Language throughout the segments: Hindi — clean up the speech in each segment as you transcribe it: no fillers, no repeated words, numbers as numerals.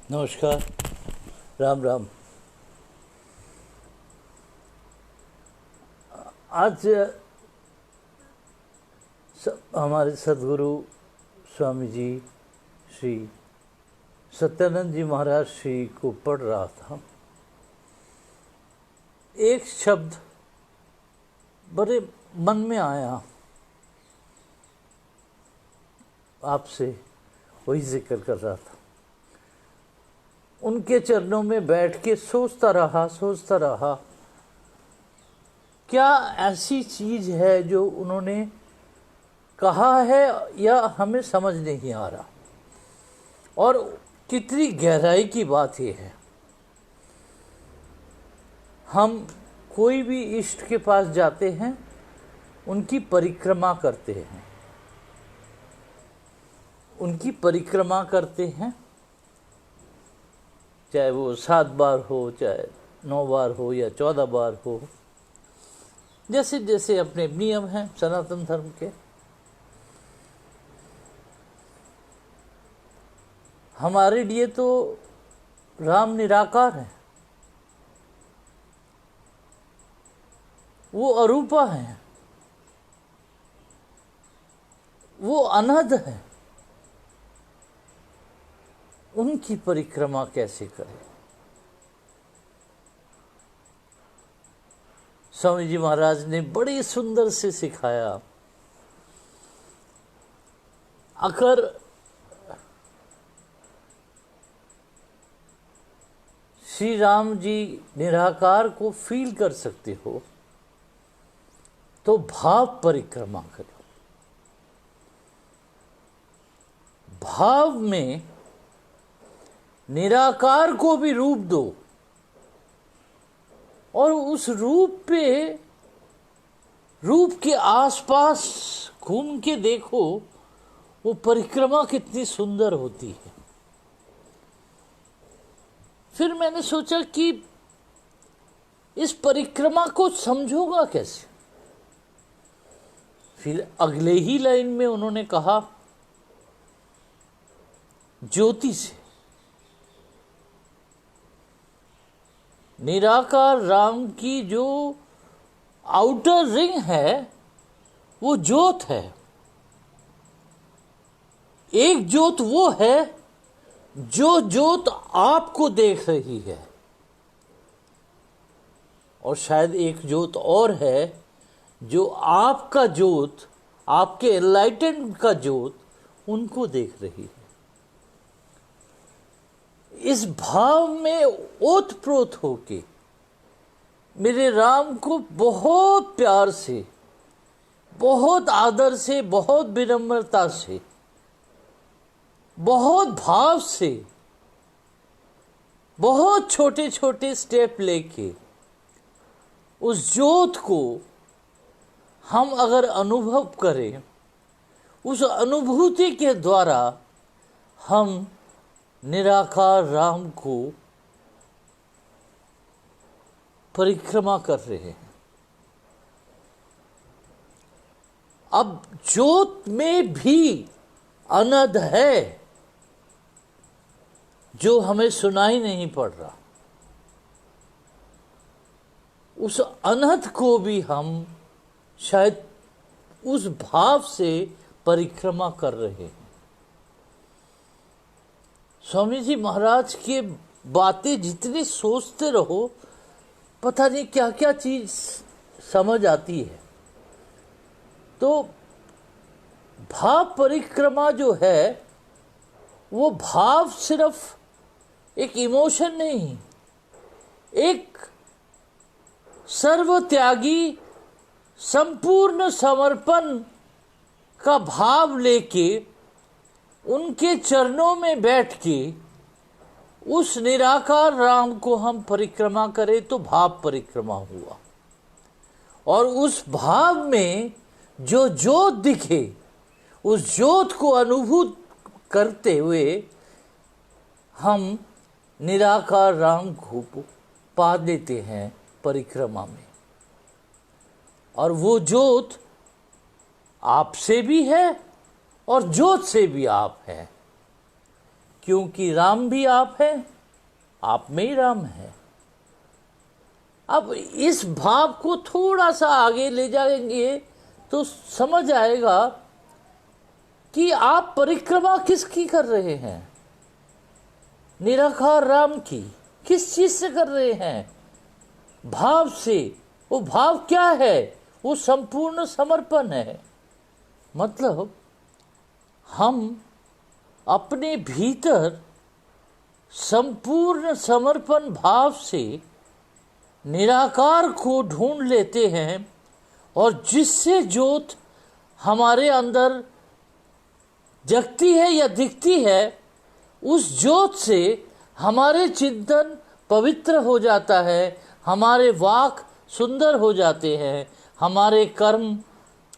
नमस्कार। राम राम। आज हमारे सदगुरु स्वामी जी श्री सत्यानंद जी महाराज श्री को पढ़ रहा था। एक शब्द बड़े मन में आया, आपसे वही जिक्र कर रहा था। उनके चरणों में बैठ के सोचता रहा क्या ऐसी चीज है जो उन्होंने कहा है या हमें समझ नहीं आ रहा, और कितनी गहराई की बात ये है। हम कोई भी इष्ट के पास जाते हैं, उनकी परिक्रमा करते हैं, चाहे वो 7 बार हो, चाहे 9 बार हो या 14 बार हो, जैसे जैसे अपने नियम हैं सनातन धर्म के। हमारे लिए तो राम निराकार है, वो अरूपा है, वो अनहद है। उनकी परिक्रमा कैसे करें? स्वामी जी महाराज ने बड़ी सुंदर से सिखाया। अगर श्री राम जी निराकार को फील कर सकते हो तो भाव परिक्रमा करो। भाव में निराकार को भी रूप दो और उस रूप के आसपास घूम के देखो, वो परिक्रमा कितनी सुंदर होती है। फिर मैंने सोचा कि इस परिक्रमा को समझूंगा कैसे। फिर अगले ही लाइन में उन्होंने कहा, ज्योति से। निराकार राम की जो आउटर रिंग है वो ज्योत है। एक ज्योत वो है जो ज्योत आपको देख रही है, और शायद एक ज्योत और है जो आपका ज्योत, आपके एनलाइटेंड का ज्योत उनको देख रही है। इस भाव में ओतप्रोत होके मेरे राम को बहुत प्यार से, बहुत आदर से, बहुत विनम्रता से, बहुत भाव से, बहुत छोटे छोटे स्टेप लेके उस ज्योत को हम अगर अनुभव करें, उस अनुभूति के द्वारा हम निराकार राम को परिक्रमा कर रहे हैं। अब ज्योत में भी अनहद है जो हमें सुनाई नहीं पड़ रहा। उस अनहद को भी हम शायद उस भाव से परिक्रमा कर रहे हैं। स्वामी जी महाराज की बातें जितनी सोचते रहो, पता नहीं क्या क्या चीज समझ आती है। तो भाव परिक्रमा जो है, वो भाव सिर्फ एक इमोशन नहीं, एक सर्वत्यागी संपूर्ण समर्पण का भाव लेके उनके चरणों में बैठ के उस निराकार राम को हम परिक्रमा करें तो भाव परिक्रमा हुआ। और उस भाव में जो ज्योत दिखे, उस ज्योत को अनुभूत करते हुए हम निराकार राम को पा देते हैं परिक्रमा में। और वो ज्योत आपसे भी है और ज्योत से भी आप हैं, क्योंकि राम भी आप हैं, आप में ही राम है। अब इस भाव को थोड़ा सा आगे ले जाएंगे तो समझ आएगा कि आप परिक्रमा किसकी कर रहे हैं। निराकार राम की। किस चीज से कर रहे हैं? भाव से। वो भाव क्या है? वो संपूर्ण समर्पण है। मतलब हम अपने भीतर संपूर्ण समर्पण भाव से निराकार को ढूंढ लेते हैं, और जिससे ज्योत हमारे अंदर जगती है या दिखती है, उस ज्योत से हमारे चिंतन पवित्र हो जाता है, हमारे वाक सुंदर हो जाते हैं, हमारे कर्म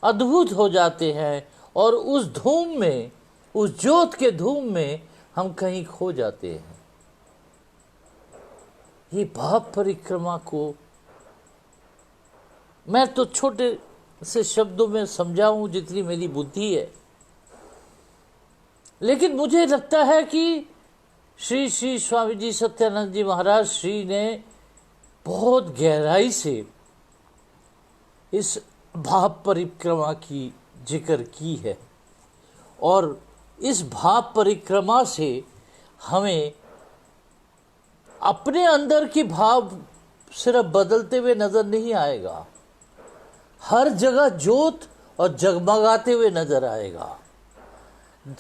अद्भुत हो जाते हैं, और उस धूम में, उस ज्योत के धूम में हम कहीं खो जाते हैं। ये भाव परिक्रमा को मैं तो छोटे से शब्दों में समझाऊं जितनी मेरी बुद्धि है, लेकिन मुझे लगता है कि श्री श्री स्वामी जी सत्यानंद जी महाराज श्री ने बहुत गहराई से इस भाव परिक्रमा की जिक्र की है, और इस भाव परिक्रमा से हमें अपने अंदर की भाव सिर्फ बदलते हुए नजर नहीं आएगा, हर जगह ज्योत और जगमगाते हुए नजर आएगा।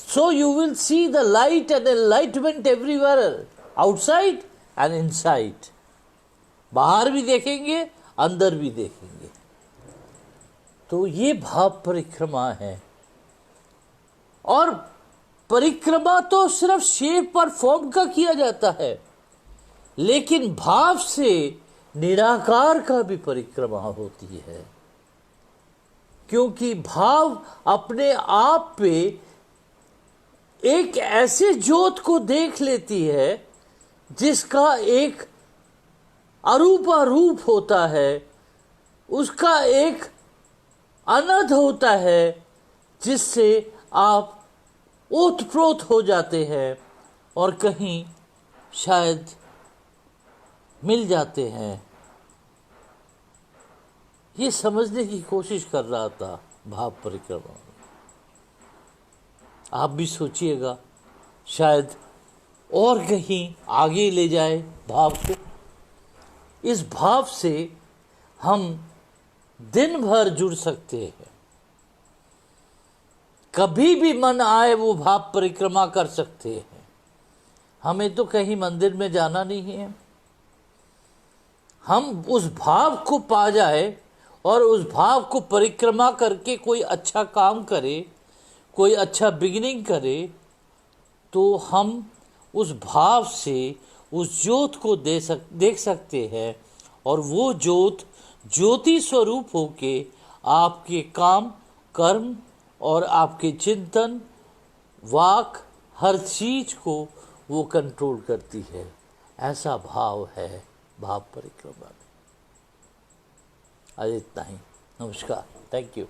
So you will see the light and enlightenment everywhere, outside and inside. बाहर भी देखेंगे, अंदर भी देखेंगे। तो ये भाव परिक्रमा है। और परिक्रमा तो सिर्फ शेप और फॉर्म का किया जाता है, लेकिन भाव से निराकार का भी परिक्रमा होती है, क्योंकि भाव अपने आप पे एक ऐसे ज्योत को देख लेती है जिसका एक अरूपा रूप होता है, उसका एक अनंत होता है, जिससे आप ओतप्रोत हो जाते हैं और कहीं शायद मिल जाते हैं। ये समझने की कोशिश कर रहा था भाव परिक्रमा में। आप भी सोचिएगा, शायद और कहीं आगे ले जाए भाव को। इस भाव से हम दिन भर जुड़ सकते हैं, कभी भी मन आए वो भाव परिक्रमा कर सकते हैं। हमें तो कहीं मंदिर में जाना नहीं है, हम उस भाव को पा जाए और उस भाव को परिक्रमा करके कोई अच्छा काम करे, कोई अच्छा बिगिनिंग करे, तो हम उस भाव से उस ज्योत को देख सकते हैं, और वो ज्योत ज्योति स्वरूप होके आपके काम, कर्म और आपके चिंतन, वाक, हर चीज को वो कंट्रोल करती है। ऐसा भाव है भाव परिक्रमा में। आज इतना ही। नमस्कार। Thank you.